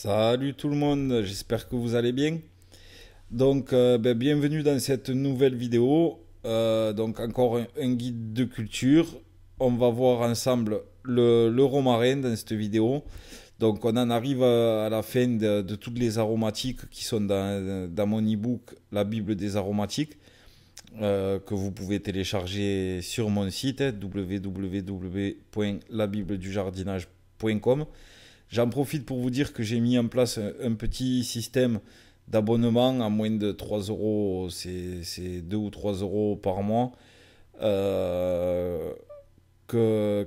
Salut tout le monde, j'espère que vous allez bien. Donc, bienvenue dans cette nouvelle vidéo. Donc, encore un guide de culture. On va voir ensemble le romarin dans cette vidéo. Donc, on en arrive à la fin de toutes les aromatiques qui sont dans mon e-book, la Bible des aromatiques, que vous pouvez télécharger sur mon site www.labible-du-jardinage.com. J'en profite pour vous dire que j'ai mis en place un petit système d'abonnement à moins de 3 euros, c'est 2 ou 3 euros par mois,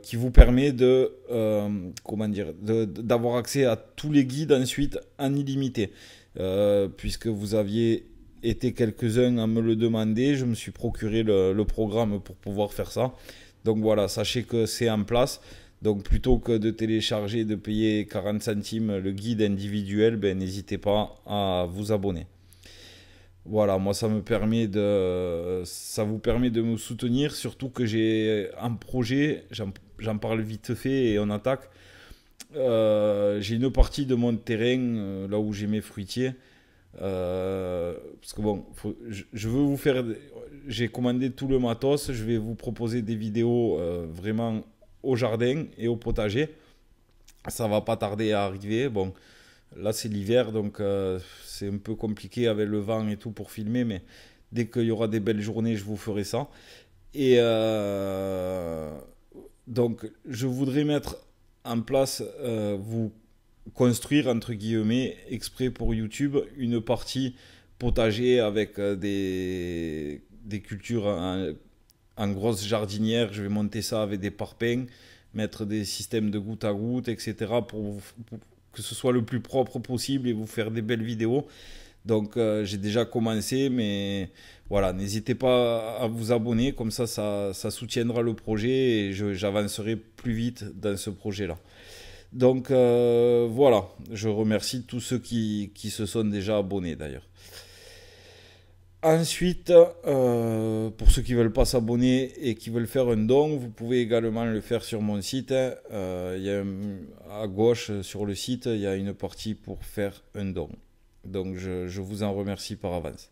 qui vous permet d'avoir accès à tous les guides ensuite en illimité. Puisque vous aviez été quelques-uns à me le demander, je me suis procuré le programme pour pouvoir faire ça. Donc voilà, sachez que c'est en place. Donc plutôt que de télécharger et de payer 40 centimes le guide individuel, n'hésitez pas à vous abonner. Voilà, moi ça vous permet de me soutenir, surtout que j'ai un projet, j'en parle vite fait et on attaque. J'ai une partie de mon terrain, là où j'ai mes fruitiers, parce que bon, je veux vous faire, j'ai commandé tout le matos, je vais vous proposer des vidéos vraiment au jardin et au potager. Ça va pas tarder à arriver. Bon, là c'est l'hiver, donc c'est un peu compliqué avec le vent et tout pour filmer, mais dès qu'il y aura des belles journées, je vous ferai ça. Et donc, je voudrais mettre en place, vous construire, entre guillemets, exprès pour YouTube, une partie potager avec des cultures en grosse jardinière. Je vais monter ça avec des parpaings, mettre des systèmes de goutte à goutte, etc. pour que ce soit le plus propre possible et vous faire des belles vidéos. Donc j'ai déjà commencé, mais voilà, n'hésitez pas à vous abonner, comme ça soutiendra le projet et j'avancerai plus vite dans ce projet-là. Donc voilà, je remercie tous ceux qui se sont déjà abonnés d'ailleurs. Ensuite, pour ceux qui ne veulent pas s'abonner et qui veulent faire un don, vous pouvez également le faire sur mon site. À gauche sur le site, il y a une partie pour faire un don. Donc je vous en remercie par avance.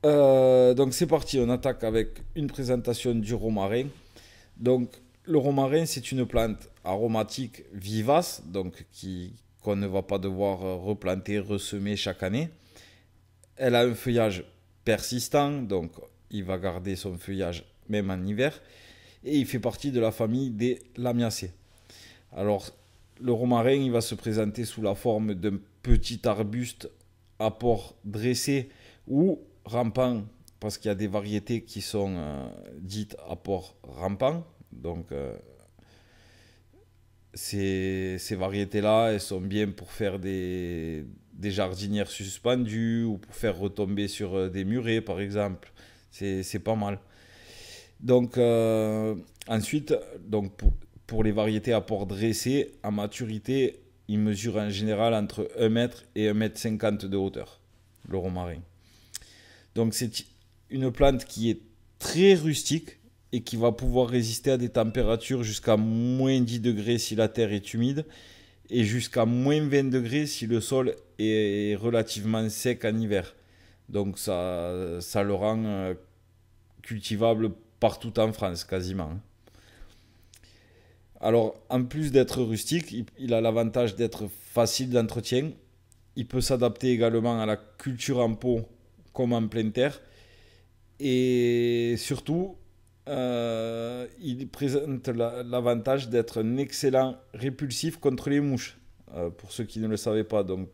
Donc c'est parti, on attaque avec une présentation du romarin. Donc le romarin, c'est une plante aromatique vivace, donc qu'on ne va pas devoir replanter, ressemer chaque année. Elle a un feuillage persistant, donc il va garder son feuillage même en hiver. Et il fait partie de la famille des Lamiacées. Alors, le romarin, il va se présenter sous la forme d'un petit arbuste à port dressé ou rampant, parce qu'il y a des variétés qui sont dites à port rampant. Donc, ces variétés-là, elles sont bien pour faire des jardinières suspendues ou pour faire retomber sur des murets, par exemple. C'est pas mal. Donc, ensuite, donc pour les variétés à port dressé, à maturité, ils mesurent en général entre 1 mètre et 1,50 m de hauteur, le romarin. Donc, c'est une plante qui est très rustique et qui va pouvoir résister à des températures jusqu'à moins 10 degrés si la terre est humide et jusqu'à moins 20 degrés si le sol est relativement sec en hiver. Donc ça le rend cultivable partout en France quasiment. Alors en plus d'être rustique, il a l'avantage d'être facile d'entretien. Il peut s'adapter également à la culture en pot comme en pleine terre. Et surtout, il présente l'avantage d'être un excellent répulsif contre les mouches, pour ceux qui ne le savaient pas. Donc,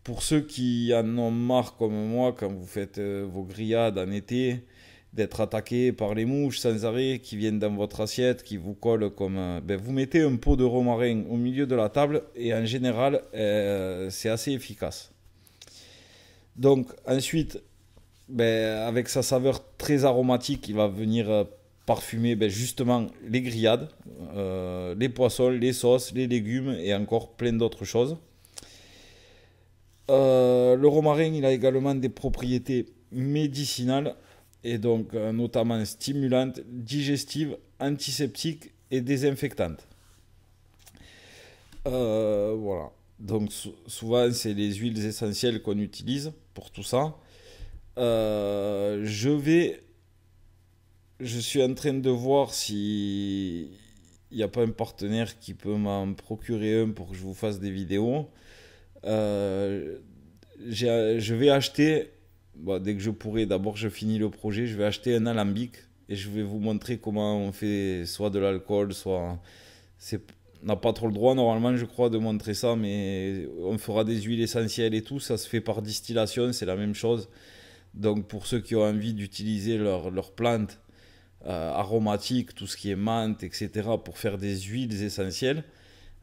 pour ceux qui en ont marre comme moi, quand vous faites vos grillades en été, d'être attaqué par les mouches sans arrêt, qui viennent dans votre assiette, qui vous collent comme... vous mettez un pot de romarin au milieu de la table et en général, c'est assez efficace. Donc, ensuite... avec sa saveur très aromatique, il va venir parfumer justement les grillades, les poissons, les sauces, les légumes et encore plein d'autres choses. Le romarin, il a également des propriétés médicinales et donc notamment stimulantes, digestives, antiseptiques et désinfectantes. Voilà. Donc souvent, c'est les huiles essentielles qu'on utilise pour tout ça. Euh, je vais, je suis en train de voir si il n'y a pas un partenaire qui peut m'en procurer un pour que je vous fasse des vidéos. Euh, je vais acheter, bon, dès que je pourrai, d'abord je finis le projet, je vais acheter un alambic et je vais vous montrer comment on fait soit de l'alcool, soit... C'est, on n'a pas trop le droit normalement, je crois, de montrer ça, mais on fera des huiles essentielles et tout, ça se fait par distillation, c'est la même chose. Donc pour ceux qui ont envie d'utiliser leur plantes aromatiques, tout ce qui est menthe, etc., pour faire des huiles essentielles,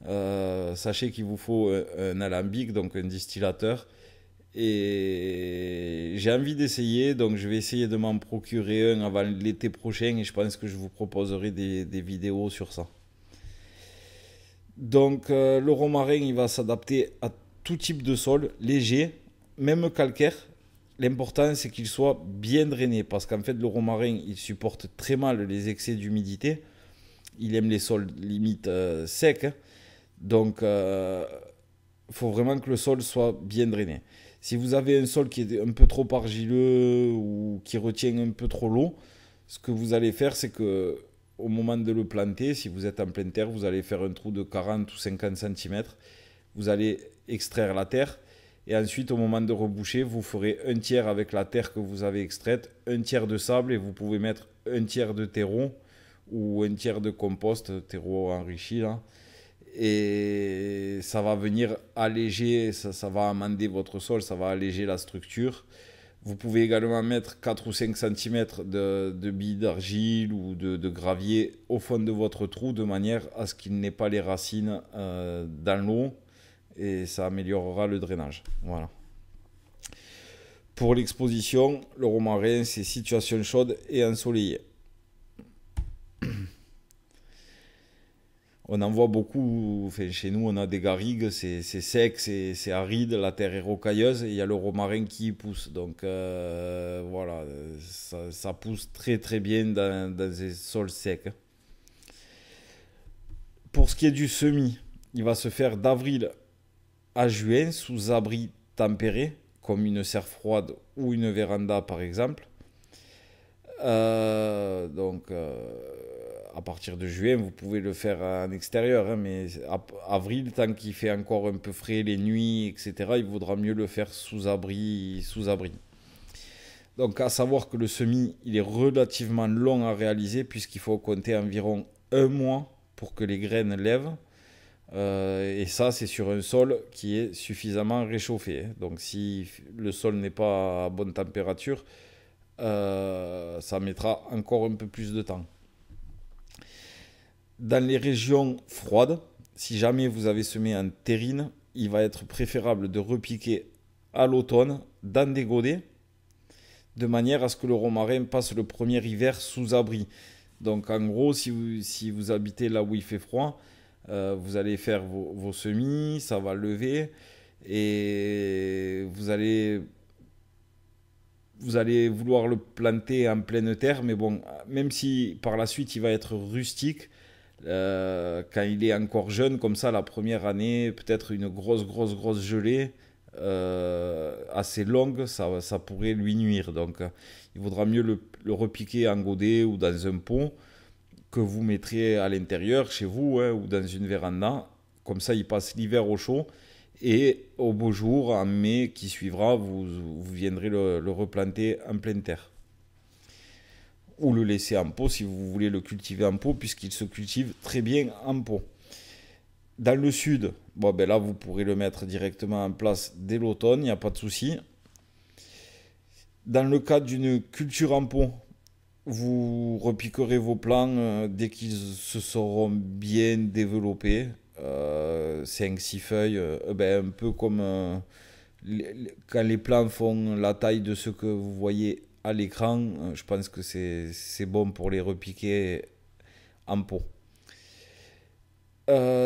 sachez qu'il vous faut un alambic, donc un distillateur. Et j'ai envie d'essayer, donc je vais essayer de m'en procurer un avant l'été prochain et je pense que je vous proposerai des vidéos sur ça. Donc le romarin, il va s'adapter à tout type de sol, léger, même calcaire. L'important, c'est qu'il soit bien drainé parce qu'en fait, le romarin, il supporte très mal les excès d'humidité. Il aime les sols limite secs, hein. Donc, il faut vraiment que le sol soit bien drainé. Si vous avez un sol qui est un peu trop argileux ou qui retient un peu trop l'eau, ce que vous allez faire, c'est que au moment de le planter, si vous êtes en pleine terre, vous allez faire un trou de 40 ou 50 cm. Vous allez extraire la terre. Et ensuite, au moment de reboucher, vous ferez un tiers avec la terre que vous avez extraite, un tiers de sable et vous pouvez mettre un tiers de terreau ou un tiers de compost, terreau enrichi là. Et ça va venir alléger, ça va amender votre sol, ça va alléger la structure. Vous pouvez également mettre 4 ou 5 cm de billes d'argile ou de gravier au fond de votre trou de manière à ce qu'il n'ait pas les racines dans l'eau et ça améliorera le drainage. Voilà. Pour l'exposition, le romarin, c'est situation chaude et ensoleillée. On en voit beaucoup, enfin, chez nous on a des garrigues, c'est sec, c'est aride, la terre est rocailleuse et il y a le romarin qui y pousse. Donc voilà, ça pousse très très bien dans des sols secs. Pour ce qui est du semis, il va se faire d'avril à juin sous abri tempéré, comme une serre froide ou une véranda par exemple. À partir de juin, vous pouvez le faire en extérieur, hein, mais avril, tant qu'il fait encore un peu frais les nuits, etc., il vaudra mieux le faire sous abri, sous abri. Donc, à savoir que le semis, il est relativement long à réaliser, puisqu'il faut compter environ un mois pour que les graines lèvent. Et ça, c'est sur un sol qui est suffisamment réchauffé. Donc, si le sol n'est pas à bonne température, ça mettra encore un peu plus de temps. Dans les régions froides, si jamais vous avez semé en terrine, il va être préférable de repiquer à l'automne dans des godets, de manière à ce que le romarin passe le premier hiver sous abri. Donc en gros, si vous habitez là où il fait froid, vous allez faire vos semis, ça va lever, et vous allez vouloir le planter en pleine terre, mais bon, même si par la suite il va être rustique, quand il est encore jeune, comme ça, la première année, peut-être une grosse gelée assez longue, ça pourrait lui nuire. Donc, il vaudra mieux le repiquer en godet ou dans un pot que vous mettrez à l'intérieur, chez vous, hein, ou dans une véranda. Comme ça, il passe l'hiver au chaud. Et au beau jour, en mai qui suivra, vous viendrez le replanter en pleine terre. Ou le laisser en pot si vous voulez le cultiver en pot, puisqu'il se cultive très bien en pot. Dans le sud, bon, ben là vous pourrez le mettre directement en place dès l'automne, il n'y a pas de souci. Dans le cas d'une culture en pot, vous repiquerez vos plants dès qu'ils se seront bien développés. 5-6 feuilles, ben, un peu comme quand les plants font la taille de ce que vous voyez à l'écran, je pense que c'est bon pour les repiquer en pot.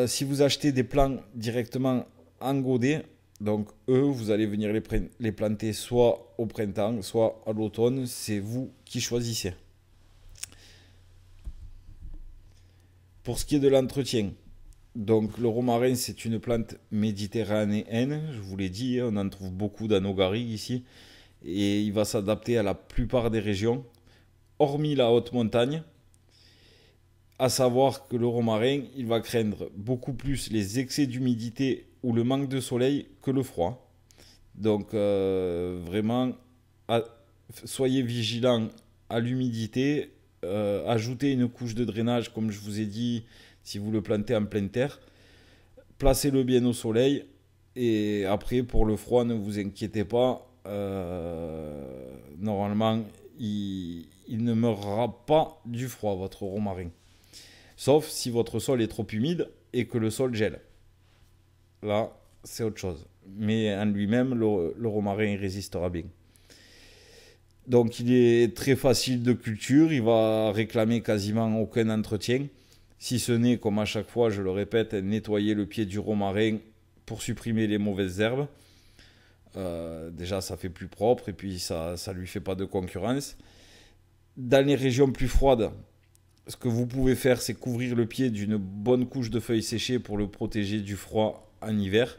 Si vous achetez des plants directement en godet, donc eux, vous allez venir les planter soit au printemps, soit à l'automne, c'est vous qui choisissez. Pour ce qui est de l'entretien, Donc le romarin, c'est une plante méditerranéenne, je vous l'ai dit, on en trouve beaucoup dans nos garrigues ici. Et il va s'adapter à la plupart des régions, hormis la haute montagne. À savoir que le romarin, il va craindre beaucoup plus les excès d'humidité ou le manque de soleil que le froid. Donc vraiment, à- soyez vigilants à l'humidité. Ajoutez une couche de drainage, comme je vous ai dit, si vous le plantez en pleine terre. Placez-le bien au soleil. Et après, pour le froid, ne vous inquiétez pas. Normalement, il ne meurra pas du froid, votre romarin. Sauf si votre sol est trop humide et que le sol gèle. Là, c'est autre chose. Mais en lui-même, le romarin il résistera bien. Donc, il est très facile de culture. Il va réclamer quasiment aucun entretien. Si ce n'est, comme à chaque fois, je le répète, nettoyer le pied du romarin pour supprimer les mauvaises herbes. Déjà, ça fait plus propre et puis ça ne lui fait pas de concurrence. Dans les régions plus froides, ce que vous pouvez faire, c'est couvrir le pied d'une bonne couche de feuilles séchées pour le protéger du froid en hiver.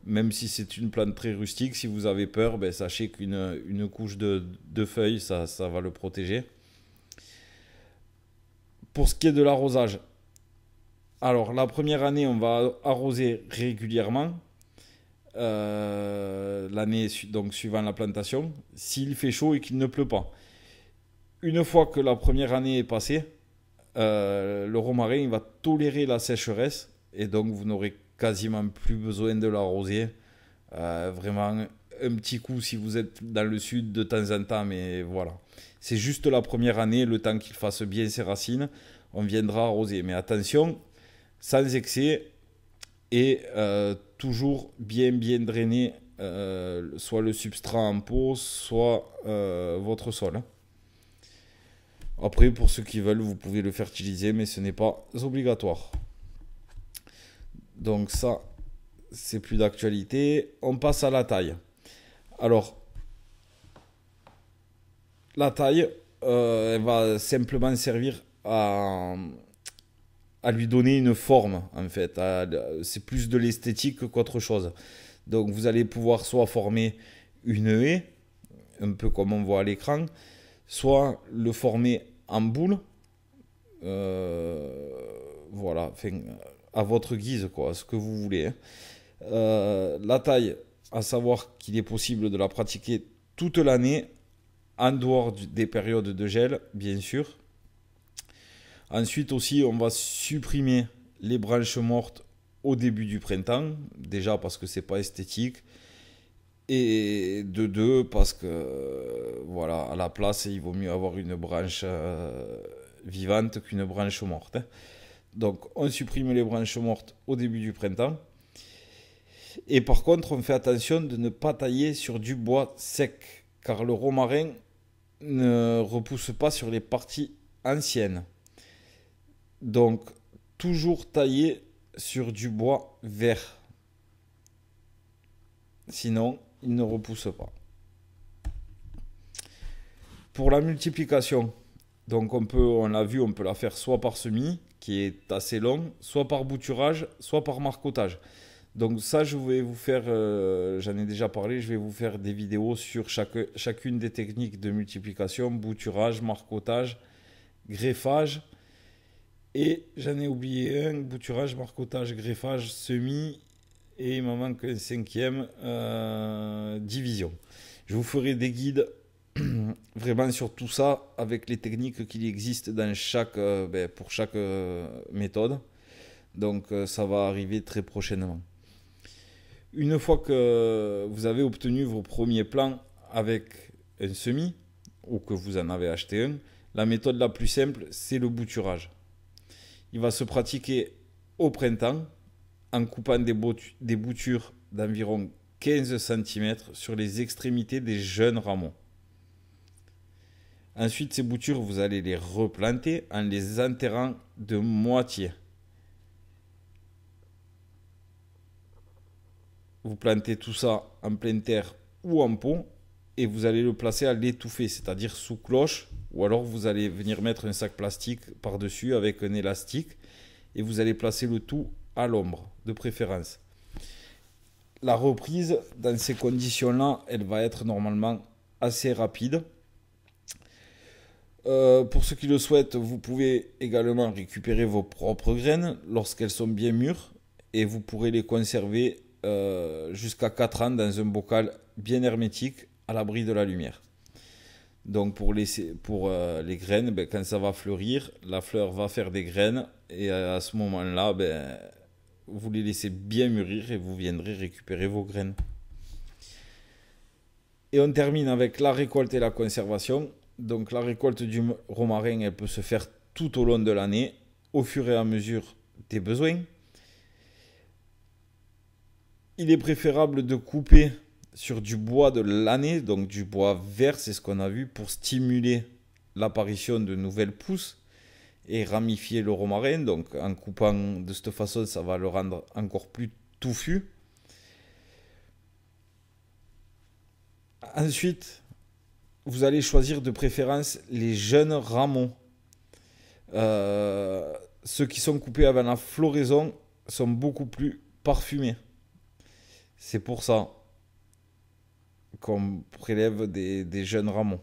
Même si c'est une plante très rustique, si vous avez peur, ben, sachez qu'une couche de feuilles, ça va le protéger. Pour ce qui est de l'arrosage, alors la première année, on va arroser régulièrement. L'année donc suivant la plantation, s'il fait chaud et qu'il ne pleut pas. Une fois que la première année est passée, le romarin il va tolérer la sécheresse et donc vous n'aurez quasiment plus besoin de l'arroser. Vraiment un petit coup si vous êtes dans le sud de temps en temps, mais voilà. C'est juste la première année, le temps qu'il fasse bien ses racines, on viendra arroser. Mais attention, sans excès et toujours bien drainer soit le substrat en pot, soit votre sol. Après, pour ceux qui veulent, vous pouvez le fertiliser, mais ce n'est pas obligatoire. Donc ça, c'est plus d'actualité. On passe à la taille. Alors, la taille, elle va simplement servir à lui donner une forme, en fait. C'est plus de l'esthétique qu'autre chose. Donc, vous allez pouvoir soit former une haie, un peu comme on voit à l'écran, soit le former en boule, voilà, enfin, à votre guise, quoi, ce que vous voulez. La taille, à savoir qu'il est possible de la pratiquer toute l'année, en dehors des périodes de gel, bien sûr. Ensuite aussi, on va supprimer les branches mortes au début du printemps, déjà parce que c'est pas esthétique, et de deux parce que voilà, à la place, il vaut mieux avoir une branche vivante qu'une branche morte. Donc on supprime les branches mortes au début du printemps. Et par contre, on fait attention de ne pas tailler sur du bois sec, car le romarin ne repousse pas sur les parties anciennes. Donc, toujours tailler sur du bois vert. Sinon, il ne repousse pas. Pour la multiplication, donc on l'a vu, on peut la faire soit par semis, qui est assez long, soit par bouturage, soit par marcottage. Donc ça, je vais vous faire, j'en ai déjà parlé, je vais vous faire des vidéos sur chacune des techniques de multiplication, bouturage, marcottage, greffage. Et j'en ai oublié un, bouturage, marcottage, greffage, semis. Et il m'en manque un cinquième, division. Je vous ferai des guides vraiment sur tout ça avec les techniques qu'il existe dans pour chaque méthode. Donc ça va arriver très prochainement. Une fois que vous avez obtenu vos premiers plants avec un semis, ou que vous en avez acheté un, la méthode la plus simple, c'est le bouturage. Il va se pratiquer au printemps en coupant des boutures d'environ 15 cm sur les extrémités des jeunes rameaux. Ensuite, ces boutures, vous allez les replanter en les enterrant de moitié. Vous plantez tout ça en pleine terre ou en pot et vous allez le placer à l'étouffer, c'est-à-dire sous cloche, ou alors vous allez venir mettre un sac plastique par-dessus avec un élastique et vous allez placer le tout à l'ombre, de préférence. La reprise, dans ces conditions-là, elle va être normalement assez rapide. Pour ceux qui le souhaitent, vous pouvez également récupérer vos propres graines lorsqu'elles sont bien mûres et vous pourrez les conserver jusqu'à 4 ans dans un bocal bien hermétique à l'abri de la lumière. Donc pour les graines, ben, quand ça va fleurir, la fleur va faire des graines et à ce moment-là, ben, vous les laissez bien mûrir et vous viendrez récupérer vos graines. Et on termine avec la récolte et la conservation. Donc la récolte du romarin, elle peut se faire tout au long de l'année, au fur et à mesure des besoins. Il est préférable de couper sur du bois de l'année, donc du bois vert, c'est ce qu'on a vu, pour stimuler l'apparition de nouvelles pousses et ramifier le romarin. Donc en coupant de cette façon, ça va le rendre encore plus touffu. Ensuite, vous allez choisir de préférence les jeunes rameaux. Ceux qui sont coupés avant la floraison sont beaucoup plus parfumés. C'est pour ça qu'on prélève des jeunes rameaux.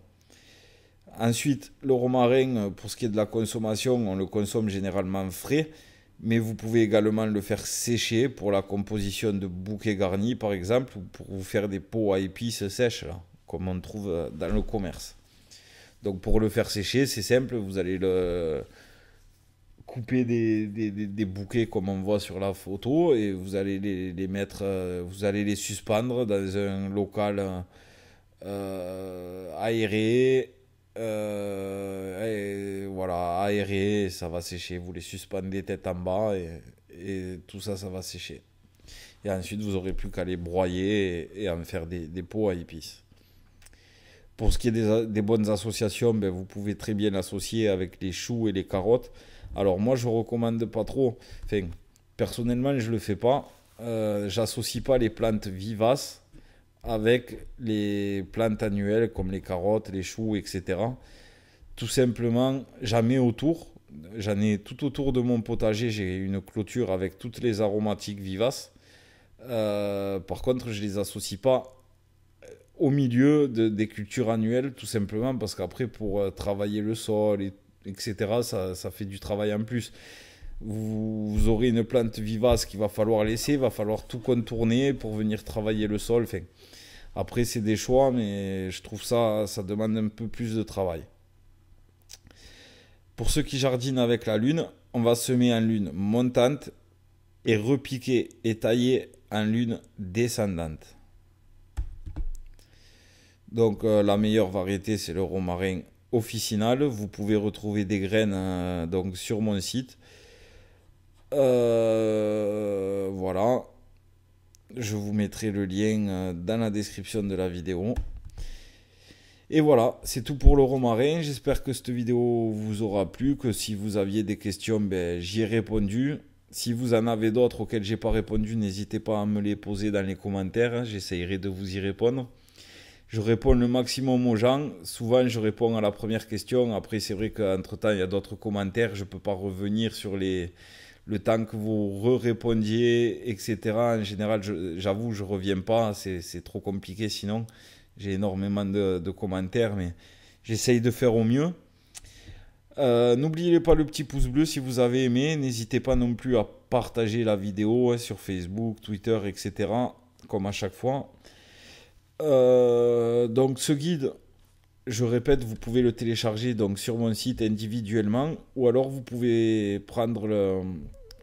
Ensuite, le romarin, pour ce qui est de la consommation, on le consomme généralement frais, mais vous pouvez également le faire sécher pour la composition de bouquets garnis, par exemple, ou pour vous faire des pots à épices sèches, là, comme on trouve dans le commerce. Donc pour le faire sécher, c'est simple, vous allez le couper des bouquets comme on voit sur la photo et vous allez les mettre, vous allez les suspendre dans un local aéré. Et voilà, aéré, ça va sécher. Vous les suspendez tête en bas et tout ça, ça va sécher. Et ensuite, vous n'aurez plus qu'à les broyer et en faire des pots à épices. Pour ce qui est des bonnes associations, ben, vous pouvez très bien l'associer avec les choux et les carottes. Alors moi, je ne recommande pas trop. Enfin, personnellement, je ne le fais pas. J'associe pas les plantes vivaces avec les plantes annuelles comme les carottes, les choux, etc. Tout simplement, j'en mets autour. J'en ai tout autour de mon potager. J'ai une clôture avec toutes les aromatiques vivaces. Par contre, je ne les associe pas au milieu des cultures annuelles, tout simplement parce qu'après, pour travailler le sol, etc., ça fait du travail en plus. Vous aurez une plante vivace qu'il va falloir laisser, il va falloir tout contourner pour venir travailler le sol. Enfin, après, c'est des choix, mais je trouve ça demande un peu plus de travail. Pour ceux qui jardinent avec la lune, on va semer en lune montante et repiquer et tailler en lune descendante. Donc la meilleure variété, c'est le romarin officinal. Vous pouvez retrouver des graines donc, sur mon site. Voilà. Je vous mettrai le lien dans la description de la vidéo. Et voilà, c'est tout pour le romarin. J'espère que cette vidéo vous aura plu, que si vous aviez des questions, ben, j'y ai répondu. Si vous en avez d'autres auxquelles j'ai pas répondu, n'hésitez pas à me les poser dans les commentaires. J'essayerai de vous y répondre. Je réponds le maximum aux gens. Souvent, je réponds à la première question. Après, c'est vrai qu'entre-temps, il y a d'autres commentaires. Je ne peux pas revenir sur le temps que vous répondiez, etc. En général, j'avoue, je ne reviens pas. C'est trop compliqué sinon. J'ai énormément de commentaires, mais j'essaye de faire au mieux. N'oubliez pas le petit pouce bleu si vous avez aimé. N'hésitez pas non plus à partager la vidéo sur Facebook, Twitter, etc. Comme à chaque fois. Donc ce guide, je répète, vous pouvez le télécharger donc, sur mon site individuellement ou alors vous pouvez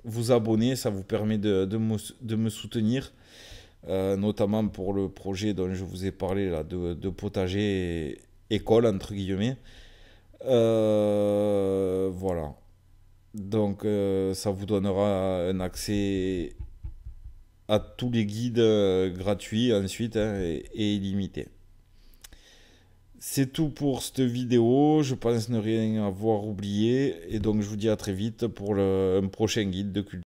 vous abonner, ça vous permet de me soutenir, notamment pour le projet dont je vous ai parlé là, de potager école entre guillemets. Voilà. Donc ça vous donnera un accès à tous les guides gratuits ensuite et illimités. C'est tout pour cette vidéo, je pense ne rien avoir oublié et donc je vous dis à très vite pour un prochain guide de culture.